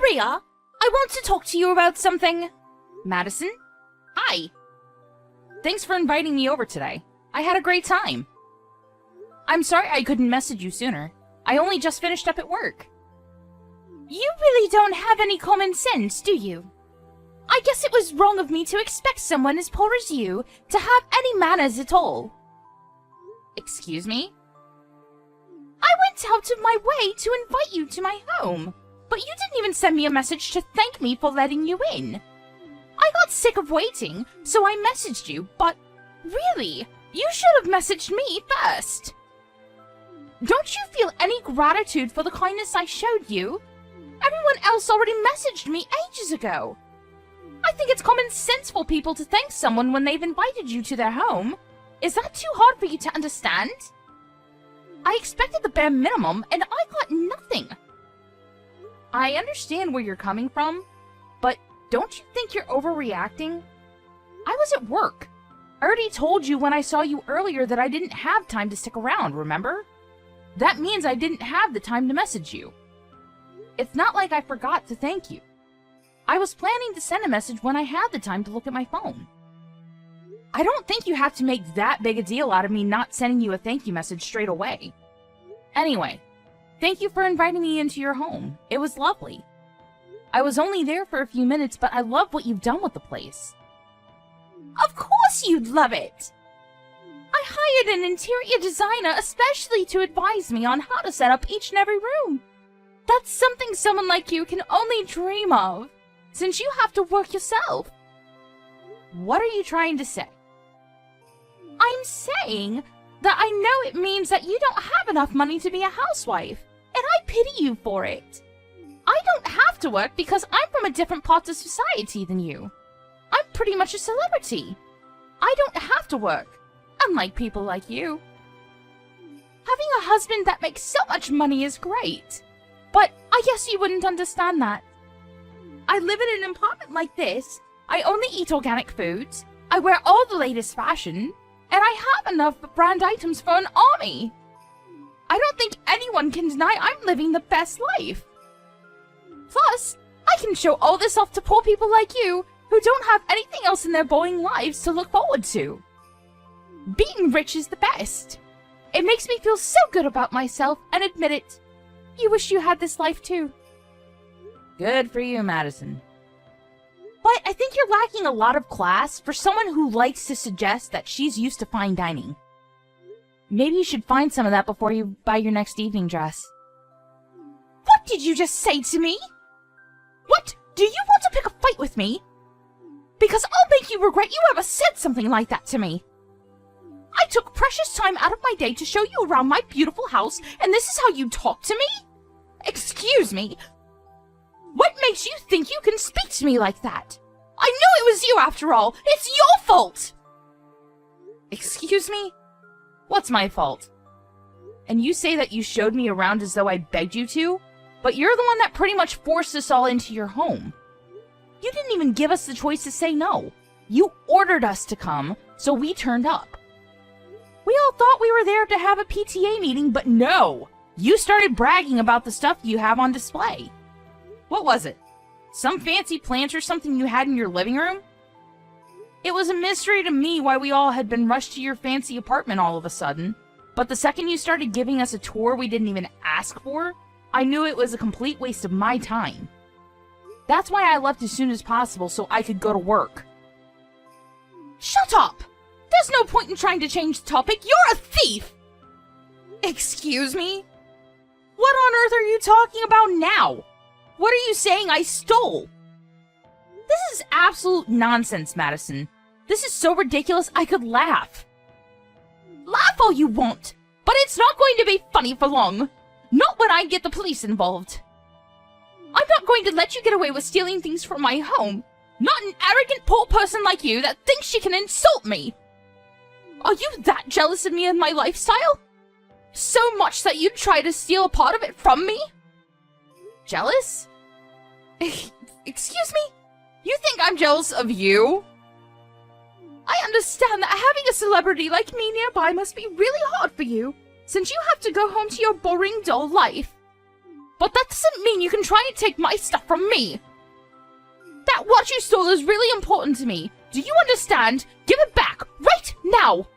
Maria, I want to talk to you about something. Madison? Hi. Thanks for inviting me over today. I had a great time. I'm sorry I couldn't message you sooner. I only just finished up at work. You really don't have any common sense, do you? I guess it was wrong of me to expect someone as poor as you to have any manners at all. Excuse me? I went out of my way to invite you to my home, but you didn't even send me a message to thank me for letting you in. I got sick of waiting, so I messaged you, but really, you should have messaged me first. Don't you feel any gratitude for the kindness I showed you? Everyone else already messaged me ages ago. I think it's common sense for people to thank someone when they've invited you to their home. Is that too hard for you to understand? I expected the bare minimum, and I got nothing. I understand where you're coming from, but don't you think you're overreacting? I was at work. I already told you when I saw you earlier that I didn't have time to stick around, remember? That means I didn't have the time to message you. It's not like I forgot to thank you. I was planning to send a message when I had the time to look at my phone. I don't think you have to make that big a deal out of me not sending you a thank you message straight away. Anyway, thank you for inviting me into your home. It was lovely. I was only there for a few minutes, but I love what you've done with the place. Of course you'd love it! I hired an interior designer especially to advise me on how to set up each and every room. That's something someone like you can only dream of, since you have to work yourself. What are you trying to say? I'm saying that I know it means that you don't have enough money to be a housewife, and I pity you for it. I don't have to work because I'm from a different part of society than you. I'm pretty much a celebrity. I don't have to work, unlike people like you. Having a husband that makes so much money is great, but I guess you wouldn't understand that. I live in an apartment like this, I only eat organic foods, I wear all the latest fashion, and I have enough brand items for an army. I don't think anyone can deny I'm living the best life. Plus, I can show all this off to poor people like you who don't have anything else in their boring lives to look forward to. Being rich is the best. It makes me feel so good about myself, and admit it, you wish you had this life too. Good for you, Madison. But I think you're lacking a lot of class for someone who likes to suggest that she's used to fine dining. Maybe you should find some of that before you buy your next evening dress. What did you just say to me? What? Do you want to pick a fight with me? Because I'll make you regret you ever said something like that to me. I took precious time out of my day to show you around my beautiful house, and this is how you talk to me? Excuse me. What makes you think you can speak to me like that? I knew it was you after all. It's your fault! Excuse me? What's my fault? And you say that you showed me around as though I begged you to? But you're the one that pretty much forced us all into your home. You didn't even give us the choice to say no. You ordered us to come, so we turned up. We all thought we were there to have a PTA meeting, but no! You started bragging about the stuff you have on display. What was it? Some fancy plant or something you had in your living room? It was a mystery to me why we all had been rushed to your fancy apartment all of a sudden, but the second you started giving us a tour we didn't even ask for, I knew it was a complete waste of my time. That's why I left as soon as possible so I could go to work. Shut up! There's no point in trying to change the topic. You're a thief! Excuse me? What on earth are you talking about now? What are you saying I stole? This is absolute nonsense, Madison. This is so ridiculous I could laugh. Laugh all you want, but it's not going to be funny for long. Not when I get the police involved. I'm not going to let you get away with stealing things from my home. Not an arrogant poor person like you that thinks she can insult me. Are you that jealous of me and my lifestyle? So much that you'd try to steal a part of it from me? Jealous? Excuse me? You think I'm jealous of you? I understand that having a celebrity like me nearby must be really hard for you, since you have to go home to your boring, dull life. but that doesn't mean you can try and take my stuff from me. That watch you stole is really important to me. Do you understand? Give it back, right now!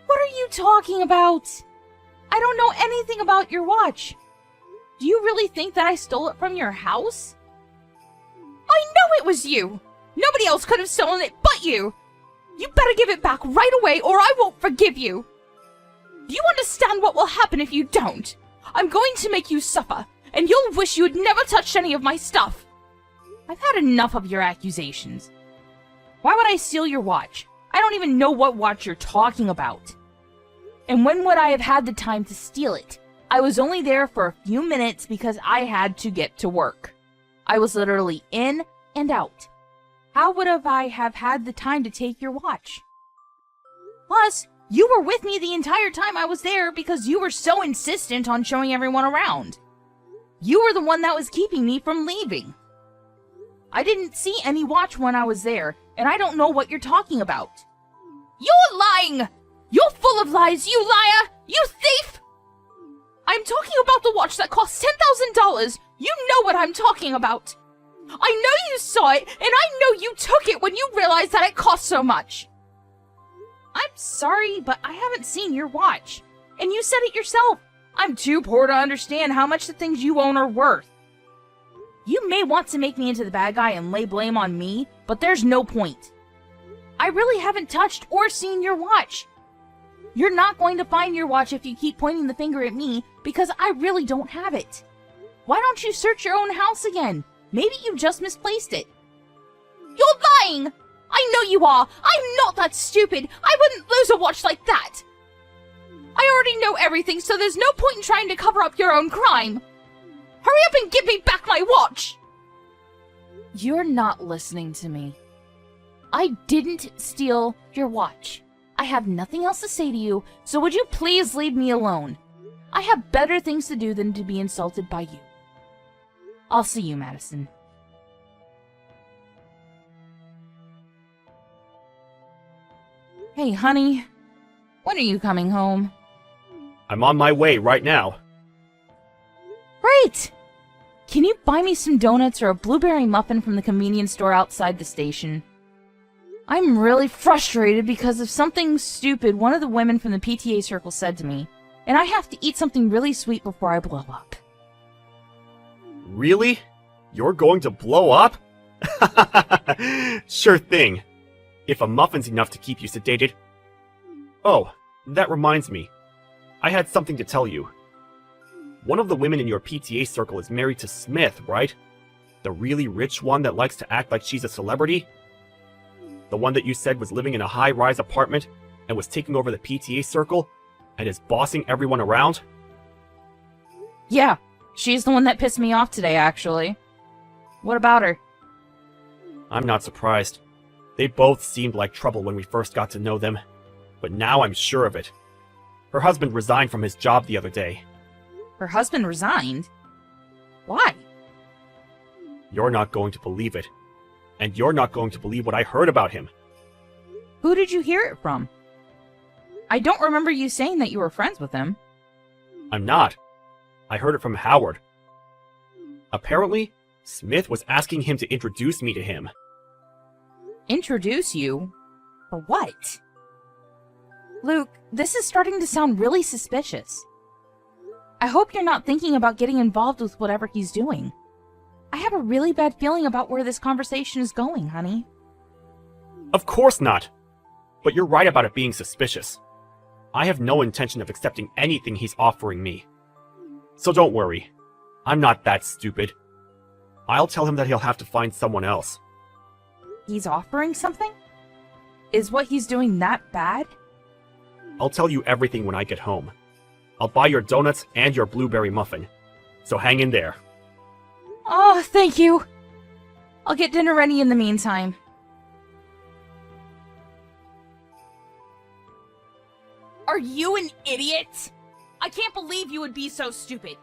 What are you talking about? I don't know anything about your watch. Do you really think that I stole it from your house? I know it was you! Nobody else could have stolen it but you! You better give it back right away or I won't forgive you! Do you understand what will happen if you don't? I'm going to make you suffer, and you'll wish you had never touched any of my stuff! I've had enough of your accusations. Why would I steal your watch? I don't even know what watch you're talking about. And when would I have had the time to steal it? I was only there for a few minutes because I had to get to work. I was literally in and out. How would I have had the time to take your watch? Plus, you were with me the entire time I was there because you were so insistent on showing everyone around. You were the one that was keeping me from leaving. I didn't see any watch when I was there, and I don't know what you're talking about. You're lying! You're full of lies, you liar! You thief! I'm talking about the watch that cost $10,000! You know what I'm talking about! I know you saw it, and I know you took it when you realized that it cost so much! I'm sorry, but I haven't seen your watch. And you said it yourself. I'm too poor to understand how much the things you own are worth. You may want to make me into the bad guy and lay blame on me, but there's no point. I really haven't touched or seen your watch. You're not going to find your watch if you keep pointing the finger at me, because I really don't have it. Why don't you search your own house again? Maybe you just misplaced it. You're lying! I know you are! I'm not that stupid! I wouldn't lose a watch like that! I already know everything, so there's no point in trying to cover up your own crime! Hurry up and give me back my watch! You're not listening to me. I didn't steal your watch. I have nothing else to say to you, so would you please leave me alone? I have better things to do than to be insulted by you. I'll see you, Madison. Hey, honey. When are you coming home? I'm on my way right now. Great! Can you buy me some donuts or a blueberry muffin from the convenience store outside the station? I'm really frustrated because of something stupid one of the women from the PTA circle said to me, and I have to eat something really sweet before I blow up. Really? You're going to blow up? Sure thing. If a muffin's enough to keep you sedated. Oh, that reminds me. I had something to tell you. One of the women in your PTA circle is married to Smith, right? The really rich one that likes to act like she's a celebrity? The one that you said was living in a high-rise apartment and was taking over the PTA circle and is bossing everyone around? Yeah, she's the one that pissed me off today, actually. What about her? I'm not surprised. They both seemed like trouble when we first got to know them, but now I'm sure of it. Her husband resigned from his job the other day. Her husband resigned? Why? You're not going to believe it. And you're not going to believe what I heard about him. Who did you hear it from? I don't remember you saying that you were friends with him. I'm not. I heard it from Howard. Apparently, Smith was asking him to introduce me to him. Introduce you? For what? Luke, this is starting to sound really suspicious. I hope you're not thinking about getting involved with whatever he's doing. I have a really bad feeling about where this conversation is going, honey. Of course not. But you're right about it being suspicious. I have no intention of accepting anything he's offering me. So don't worry. I'm not that stupid. I'll tell him that he'll have to find someone else. He's offering something? Is what he's doing that bad? I'll tell you everything when I get home. I'll buy your donuts and your blueberry muffin. So hang in there. Oh, thank you. I'll get dinner ready in the meantime. Are you an idiot? I can't believe you would be so stupid.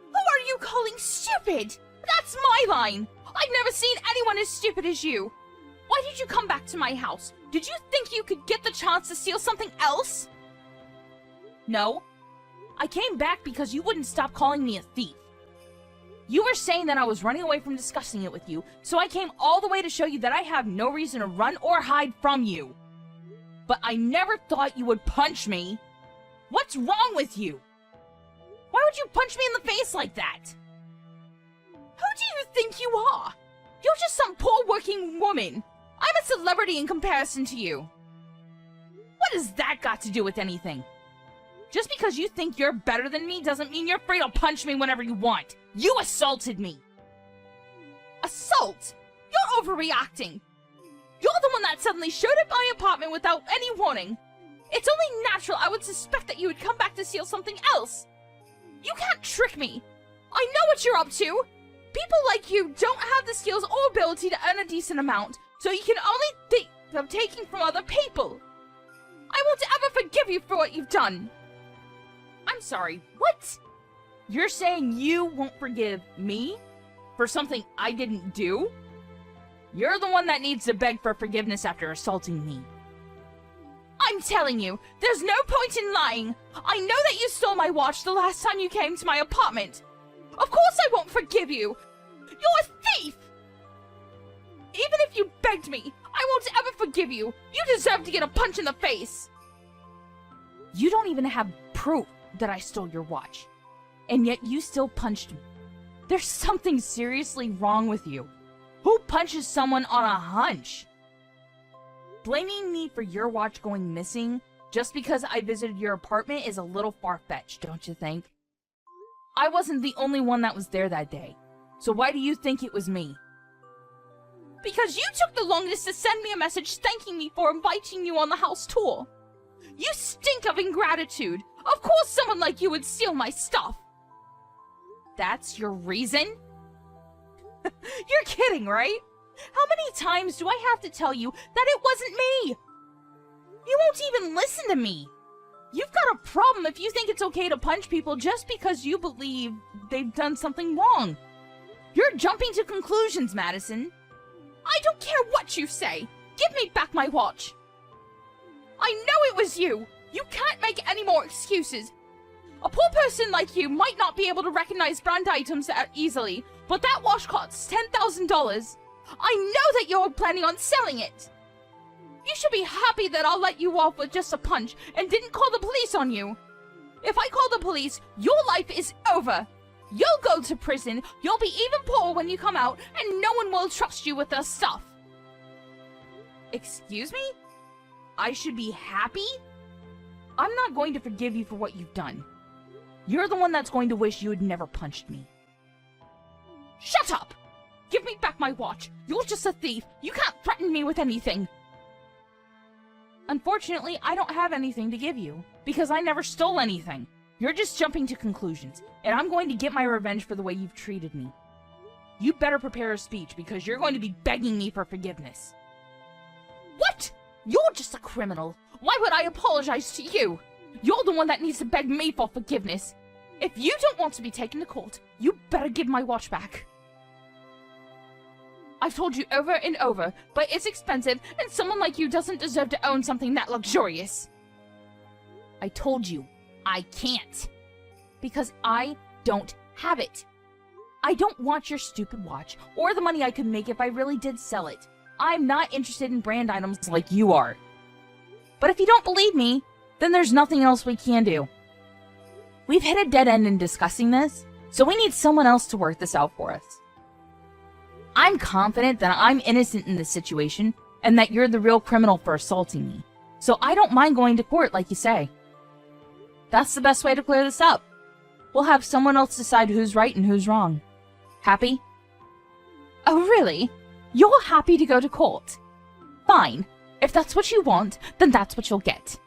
Who are you calling stupid? That's my line. I've never seen anyone as stupid as you. Why did you come back to my house? Did you think you could get the chance to steal something else? No? I came back because you wouldn't stop calling me a thief. You were saying that I was running away from discussing it with you, so I came all the way to show you that I have no reason to run or hide from you. But I never thought you would punch me. What's wrong with you? Why would you punch me in the face like that? Who do you think you are? You're just some poor working woman. I'm a celebrity in comparison to you. What has that got to do with anything? Just because you think you're better than me doesn't mean you're free to punch me whenever you want. You assaulted me. Assault? You're overreacting. You're the one that suddenly showed up at my apartment without any warning. It's only natural I would suspect that you would come back to steal something else. You can't trick me. I know what you're up to. People like you don't have the skills or ability to earn a decent amount, so you can only think of taking from other people. I won't ever forgive you for what you've done. I'm sorry, what? You're saying you won't forgive me for something I didn't do? You're the one that needs to beg for forgiveness after assaulting me. I'm telling you, there's no point in lying. I know that you stole my watch the last time you came to my apartment. Of course I won't forgive you. You're a thief. Even if you begged me, I won't ever forgive you. You deserve to get a punch in the face. You don't even have proof that I stole your watch, and yet you still punched me. There's something seriously wrong with you. Who punches someone on a hunch? Blaming me for your watch going missing just because I visited your apartment is a little far-fetched, don't you think? I wasn't the only one that was there that day, so why do you think it was me? Because you took the longest to send me a message thanking me for inviting you on the house tour. You stink of ingratitude. Of course someone like you would steal my stuff. That's your reason? You're kidding, right? How many times do I have to tell you that it wasn't me? You won't even listen to me. You've got a problem if you think it's okay to punch people just because you believe they've done something wrong. You're jumping to conclusions, Madison. I don't care what you say. Give me back my watch. I know it was you. You can't make any more excuses. A poor person like you might not be able to recognize brand items easily, but that watch costs $10,000. I know that you're planning on selling it. You should be happy that I'll let you off with just a punch and didn't call the police on you. If I call the police, your life is over. You'll go to prison, you'll be even poorer when you come out, and no one will trust you with their stuff. Excuse me? I should be happy? I'm not going to forgive you for what you've done. You're the one that's going to wish you had never punched me. Shut up! Give me back my watch. You're just a thief. You can't threaten me with anything. Unfortunately, I don't have anything to give you, because I never stole anything. You're just jumping to conclusions, and I'm going to get my revenge for the way you've treated me. You better prepare a speech, because you're going to be begging me for forgiveness. What? You're just a criminal. Why would I apologize to you? You're the one that needs to beg me for forgiveness. If you don't want to be taken to court, you better give my watch back. I've told you over and over, but it's expensive, and someone like you doesn't deserve to own something that luxurious. I told you, I can't. Because I don't have it. I don't want your stupid watch, or the money I could make if I really did sell it. I'm not interested in brand items like you are. But if you don't believe me, then there's nothing else we can do. We've hit a dead end in discussing this, so we need someone else to work this out for us. I'm confident that I'm innocent in this situation, and that you're the real criminal for assaulting me. So I don't mind going to court like you say. That's the best way to clear this up. We'll have someone else decide who's right and who's wrong. Happy? Oh really? You're happy to go to court? Fine. If that's what you want, then that's what you'll get.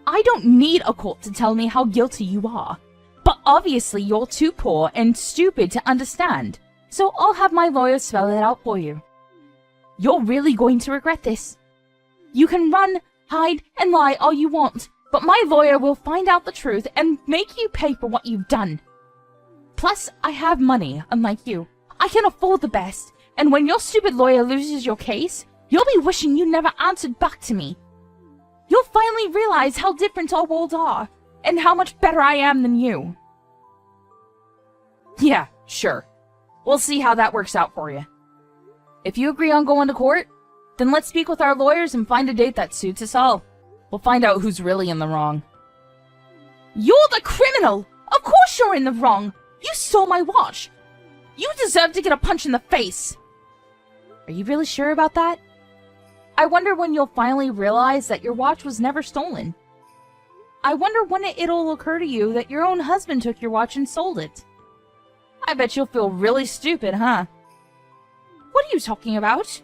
I don't need a court to tell me how guilty you are. But obviously you're too poor and stupid to understand. So I'll have my lawyer spell it out for you. You're really going to regret this. You can run, hide, and lie all you want, but my lawyer will find out the truth and make you pay for what you've done. Plus, I have money, unlike you. I can afford the best, and when your stupid lawyer loses your case, you'll be wishing you never answered back to me. You'll finally realize how different our worlds are, and how much better I am than you. Yeah, sure. We'll see how that works out for you. If you agree on going to court, then let's speak with our lawyers and find a date that suits us all. We'll find out who's really in the wrong. You're the criminal! Of course you're in the wrong! You stole my watch! You deserve to get a punch in the face! Are you really sure about that? I wonder when you'll finally realize that your watch was never stolen. I wonder when it'll occur to you that your own husband took your watch and sold it. I bet you'll feel really stupid, huh? What are you talking about?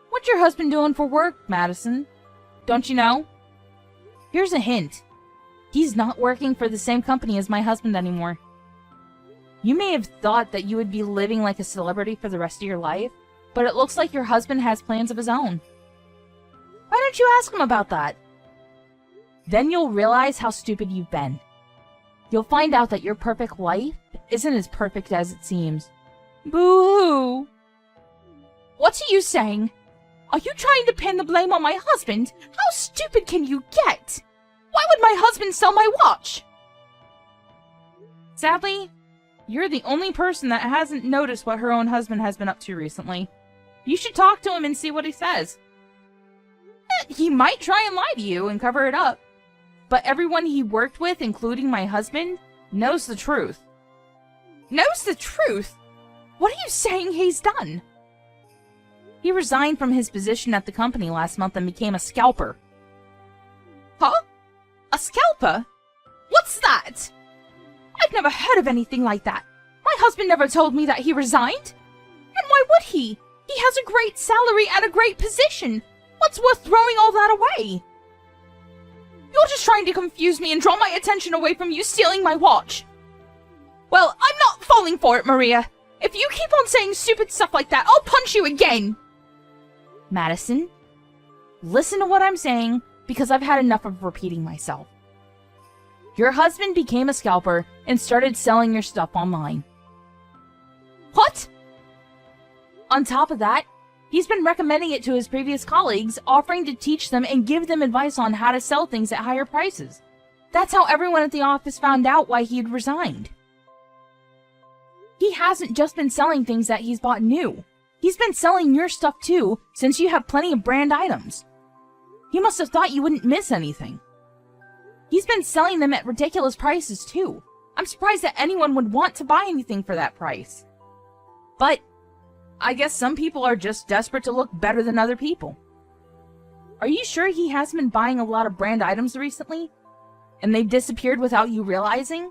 What's your husband doing for work, Madison? Don't you know? Here's a hint. He's not working for the same company as my husband anymore. You may have thought that you would be living like a celebrity for the rest of your life, but it looks like your husband has plans of his own. Why don't you ask him about that? Then you'll realize how stupid you've been. You'll find out that your perfect life isn't as perfect as it seems. Boo-hoo! What are you saying? Are you trying to pin the blame on my husband? How stupid can you get? Why would my husband sell my watch? Sadly, you're the only person that hasn't noticed what her own husband has been up to recently. You should talk to him and see what he says. He might try and lie to you and cover it up, but everyone he worked with, including my husband, knows the truth. Knows the truth? What are you saying he's done? He resigned from his position at the company last month and became a scalper. Huh? A scalper? What's that? I've never heard of anything like that. My husband never told me that he resigned. And why would he? He has a great salary and a great position. What's worth throwing all that away? You're just trying to confuse me and draw my attention away from you stealing my watch. Well, I'm not falling for it, Maria. If you keep on saying stupid stuff like that, I'll punch you again. Madison, listen to what I'm saying, because I've had enough of repeating myself. Your husband became a scalper and started selling your stuff online. What? On top of that, he's been recommending it to his previous colleagues, offering to teach them and give them advice on how to sell things at higher prices. That's how everyone at the office found out why he had resigned. He hasn't just been selling things that he's bought new. He's been selling your stuff too, since you have plenty of brand items. He must have thought you wouldn't miss anything. He's been selling them at ridiculous prices too. I'm surprised that anyone would want to buy anything for that price. But I guess some people are just desperate to look better than other people. Are you sure he hasn't been buying a lot of brand items recently? And they've disappeared without you realizing?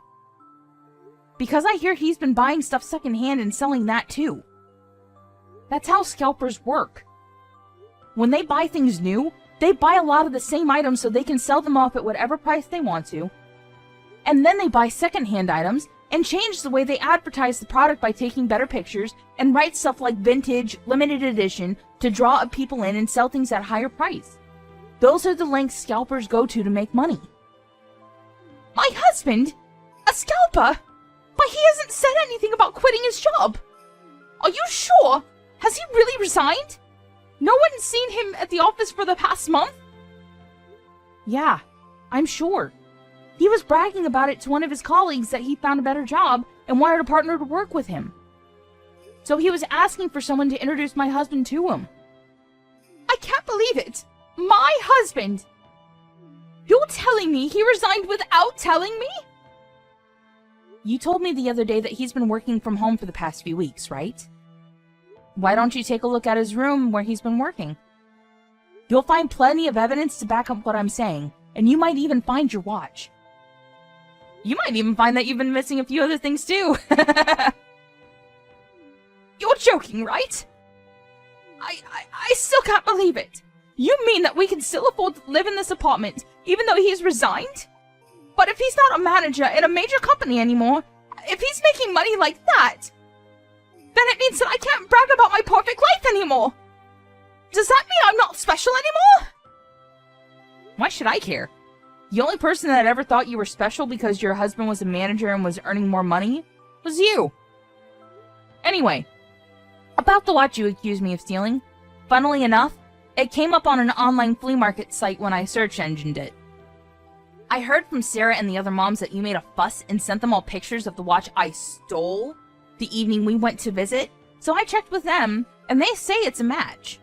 Because I hear he's been buying stuff secondhand and selling that too. That's how scalpers work. When they buy things new, they buy a lot of the same items so they can sell them off at whatever price they want to. And then they buy secondhand items and change the way they advertise the product by taking better pictures and write stuff like vintage, limited edition to draw up people in and sell things at a higher price. Those are the lengths scalpers go to make money. My husband? A scalper? But he hasn't said anything about quitting his job. Are you sure? Has he really resigned? No one's seen him at the office for the past month? Yeah, I'm sure. He was bragging about it to one of his colleagues that he found a better job and wanted a partner to work with him. So he was asking for someone to introduce my husband to him. I can't believe it! My husband! You're telling me he resigned without telling me? You told me the other day that he's been working from home for the past few weeks, right? Why don't you take a look at his room where he's been working? You'll find plenty of evidence to back up what I'm saying, and you might even find your watch. You might even find that you've been missing a few other things too. You're joking, right? I still can't believe it. You mean that we can still afford to live in this apartment, even though he's resigned? But if he's not a manager in a major company anymore, if he's making money like that, then it means that I can't brag about my perfect life anymore. Does that mean I'm not special anymore? Why should I care? The only person that ever thought you were special because your husband was a manager and was earning more money was you. Anyway, about the watch you accused me of stealing, funnily enough, it came up on an online flea market site when I search engined it. I heard from Sarah and the other moms that you made a fuss and sent them all pictures of the watch I stole the evening we went to visit, so I checked with them, and they say it's a match.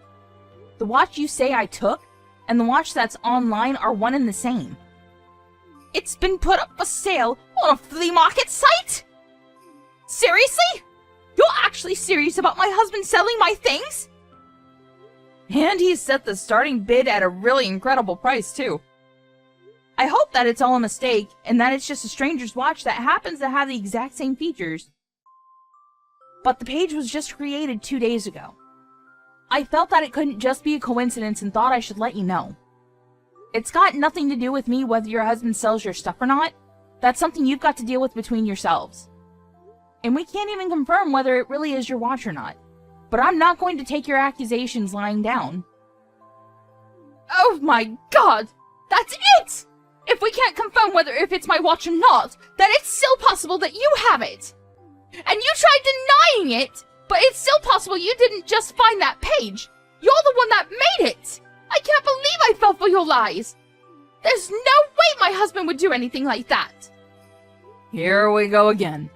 The watch you say I took and the watch that's online are one and the same. It's been put up for sale on a flea market site? Seriously? You're actually serious about my husband selling my things? And he set the starting bid at a really incredible price, too. I hope that it's all a mistake, and that it's just a stranger's watch that happens to have the exact same features. But the page was just created 2 days ago. I felt that it couldn't just be a coincidence and thought I should let you know. It's got nothing to do with me whether your husband sells your stuff or not. That's something you've got to deal with between yourselves. And we can't even confirm whether it really is your watch or not. But I'm not going to take your accusations lying down. Oh my god! That's it! If we can't confirm whether if it's my watch or not, then it's still possible that you have it! And you tried denying it, but it's still possible you didn't just find that page. You're the one that made it! I can't believe I fell for your lies! There's no way my husband would do anything like that! Here we go again.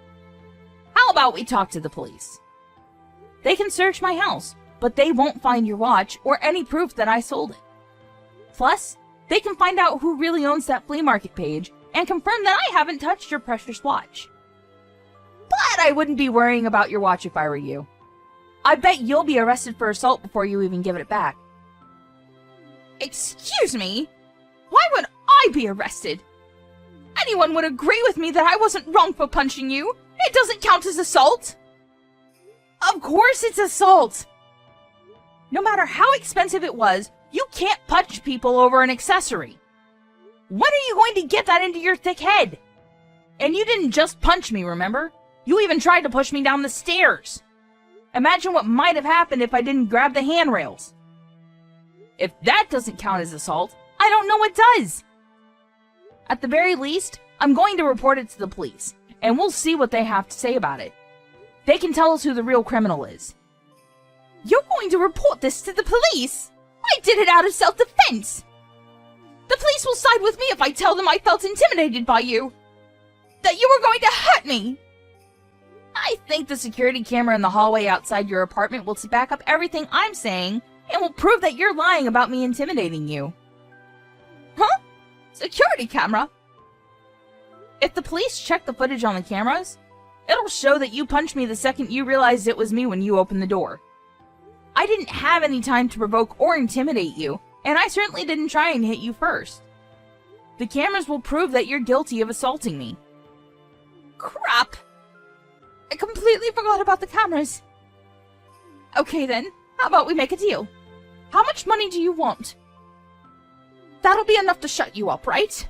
How about we talk to the police? They can search my house, but they won't find your watch or any proof that I sold it. Plus, they can find out who really owns that flea market page and confirm that I haven't touched your precious watch. But I wouldn't be worrying about your watch if I were you. I bet you'll be arrested for assault before you even give it back. Excuse me? Why would I be arrested? Anyone would agree with me that I wasn't wrong for punching you. It doesn't count as assault. Of course it's assault. No matter how expensive it was, you can't punch people over an accessory. When are you going to get that into your thick head? And you didn't just punch me, remember? You even tried to push me down the stairs. Imagine what might have happened if I didn't grab the handrails. If that doesn't count as assault, I don't know what does. At the very least, I'm going to report it to the police, and we'll see what they have to say about it. They can tell us who the real criminal is. You're going to report this to the police? I did it out of self-defense. The police will side with me if I tell them I felt intimidated by you. That you were going to hurt me. I think the security camera in the hallway outside your apartment will back up everything I'm saying and will prove that you're lying about me intimidating you. Huh? Security camera? If the police check the footage on the cameras, it'll show that you punched me the second you realized it was me when you opened the door. I didn't have any time to provoke or intimidate you, and I certainly didn't try and hit you first. The cameras will prove that you're guilty of assaulting me. Crap! I completely forgot about the cameras. Okay then, how about we make a deal? How much money do you want? That'll be enough to shut you up, right?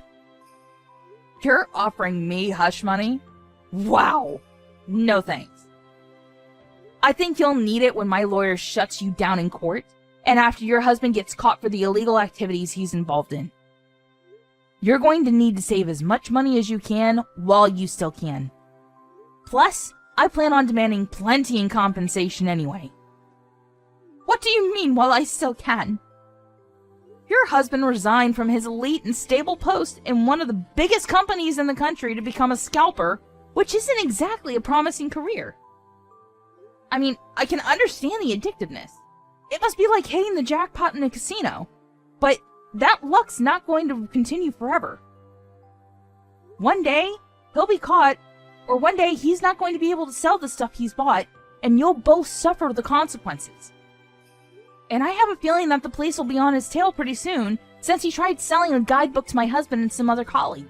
You're offering me hush money? Wow! No thanks. I think you'll need it when my lawyer shuts you down in court, and after your husband gets caught for the illegal activities he's involved in. You're going to need to save as much money as you can while you still can. Plus, I plan on demanding plenty in compensation anyway. What do you mean while I still can? Your husband resigned from his elite and stable post in one of the biggest companies in the country to become a scalper, which isn't exactly a promising career. I mean, I can understand the addictiveness. It must be like hitting the jackpot in a casino. But that luck's not going to continue forever. One day, he'll be caught, or one day he's not going to be able to sell the stuff he's bought, and you'll both suffer the consequences. And I have a feeling that the police will be on his tail pretty soon, since he tried selling a guidebook to my husband and some other colleague.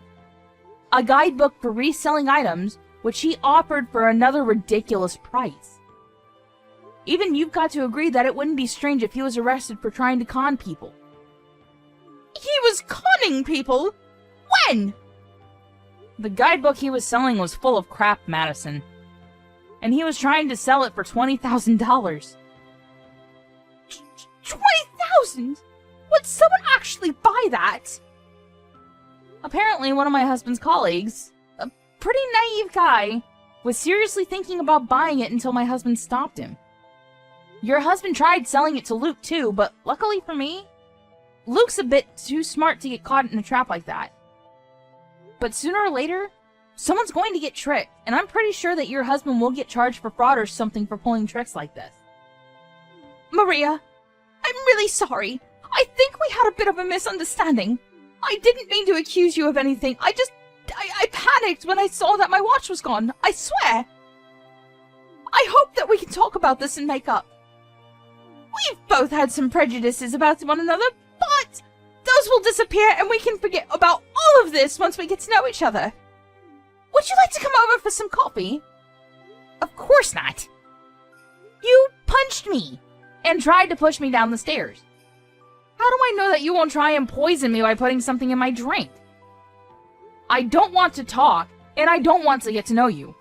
A guidebook for reselling items, which he offered for another ridiculous price. Even you've got to agree that it wouldn't be strange if he was arrested for trying to con people. He was conning people? When? The guidebook he was selling was full of crap, Madison. And he was trying to sell it for $20,000. $20,000? Would someone actually buy that? Apparently one of my husband's colleagues, a pretty naive guy, was seriously thinking about buying it until my husband stopped him. Your husband tried selling it to Luke too, but luckily for me, Luke's a bit too smart to get caught in a trap like that. But sooner or later, someone's going to get tricked, and I'm pretty sure that your husband will get charged for fraud or something for pulling tricks like this. Maria, I'm really sorry. I think we had a bit of a misunderstanding. I didn't mean to accuse you of anything. I panicked when I saw that my watch was gone. I swear. I hope that we can talk about this and make up. We've both had some prejudices about one another, but those will disappear and we can forget about all of this once we get to know each other. Would you like to come over for some coffee? Of course not. You punched me and tried to push me down the stairs. How do I know that you won't try and poison me by putting something in my drink? I don't want to talk, and I don't want to get to know you.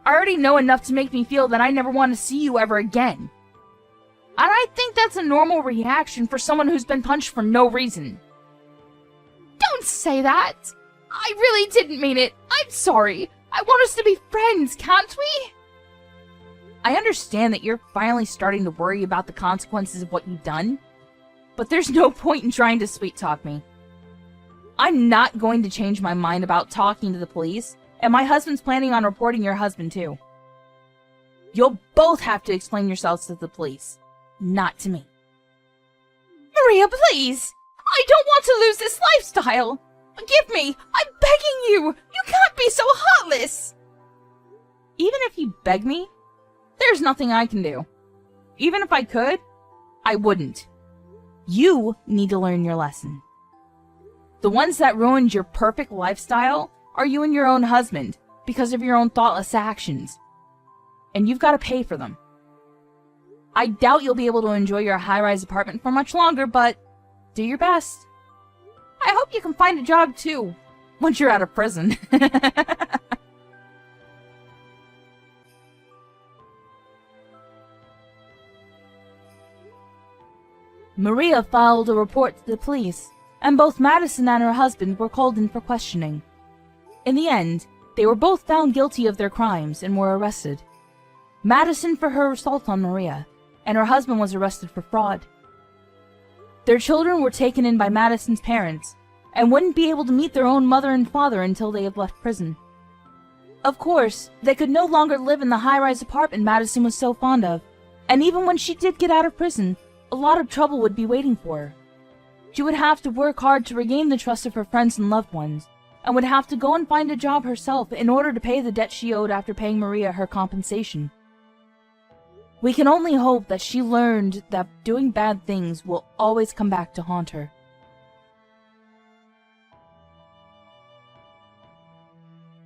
I already know enough to make me feel that I never want to see you ever again. And I think that's a normal reaction for someone who's been punched for no reason. Don't say that! I really didn't mean it. I'm sorry. I want us to be friends, can't we? I understand that you're finally starting to worry about the consequences of what you've done, but there's no point in trying to sweet-talk me. I'm not going to change my mind about talking to the police, and my husband's planning on reporting your husband too. You'll both have to explain yourselves to the police, not to me. Maria, please! I don't want to lose this lifestyle! Forgive me! I'm begging you! You can't be so heartless! Even if you beg me, there's nothing I can do. Even if I could, I wouldn't. You need to learn your lesson. The ones that ruined your perfect lifestyle are you and your own husband because of your own thoughtless actions. And you've got to pay for them. I doubt you'll be able to enjoy your high-rise apartment for much longer, but do your best. I hope you can find a job too, once you're out of prison. Maria filed a report to the police, and both Madison and her husband were called in for questioning. In the end, they were both found guilty of their crimes and were arrested. Madison for her assault on Maria, and her husband was arrested for fraud. Their children were taken in by Madison's parents, and wouldn't be able to meet their own mother and father until they had left prison. Of course, they could no longer live in the high-rise apartment Madison was so fond of, and even when she did get out of prison, a lot of trouble would be waiting for her. She would have to work hard to regain the trust of her friends and loved ones, and would have to go and find a job herself in order to pay the debt she owed after paying Maria her compensation. We can only hope that she learned that doing bad things will always come back to haunt her.